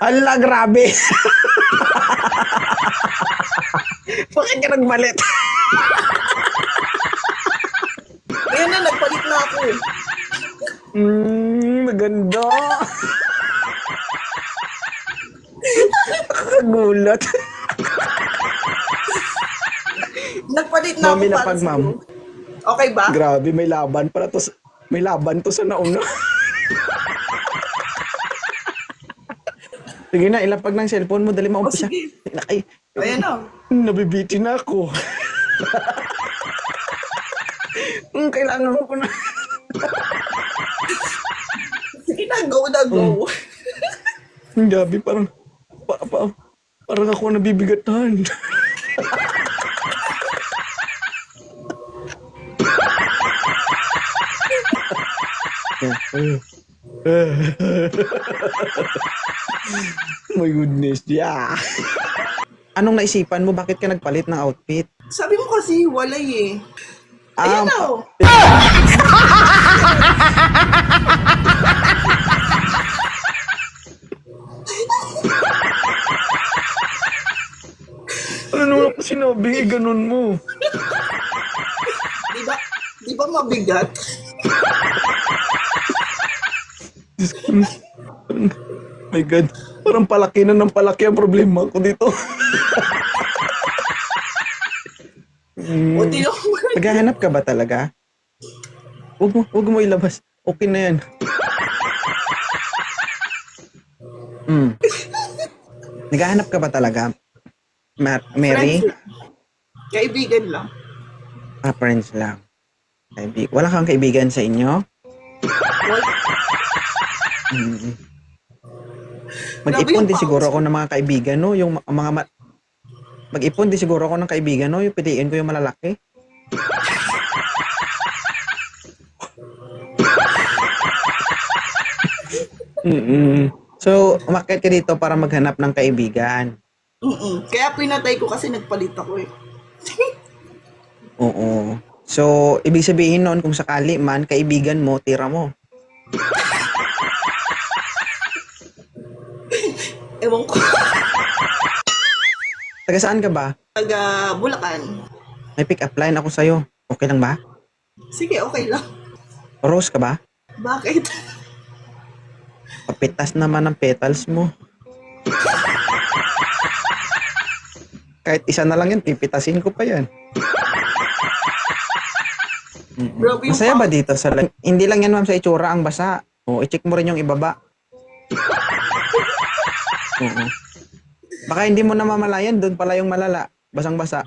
Ala, grabe. Bakit ka nagmalit? Ayan na, nagpalit na ako. Maganda. Nakakagulat. Nagpalit na ako Mami na para pag, ma'am. sa'yo. Okay ba? Grabe, may laban para to. May laban to sa nauna. Sige na, ilapag ng cellphone mo. Dali O maumpisa. sige. Ay, Ayan na. nabibiti na ako. Kailangan ko na. Sige na, go na, go. Gabi, parang ako nabibigatan. My goodness, yeah. Anong naisipan mo? Bakit ka nagpalit ng outfit? Sabi mo kasi walay eh. Ayan na. Oh. Ano ako sinabi? Ganun mo. Di ba mabigat? My God. Parang palaki na ng palaki ang problema ko dito. O tino mo. Naghahanap ka ba talaga? Huwag mo ilabas. Okay na yan. Naghahanap ka ba talaga? Mary? Kaibigan lang. Friends lang. Wala kang kaibigan sa inyo? What? Mag-ipon din siguro ako ng mga kaibigan, no? Yung mga mag-ipon din siguro ako ng kaibigan, no? Yung piliin ko yung malalaki. So, umakyat ka dito para maghanap ng kaibigan. Kaya pinatay ko kasi nagpalit ako eh. Oo. So, ibig sabihin noon kung sakali man, kaibigan mo, tira mo. Ewan ko. Taga saan ka ba? Taga Bulacan. May pick-up line ako sa'yo. Okay lang ba? Sige, okay lang. Rose ka ba? Bakit? Papitas naman ang petals mo. Kahit isa na lang yan, pipitasin ko pa yan. Grabe yung Masaya ba dito sa hindi lang yan, ma'am, sa itsura ang basa. O, i-check mo rin yung ibaba. Oo. Baka hindi mo na mamalayan, doon pala yung malala. Basang-basa.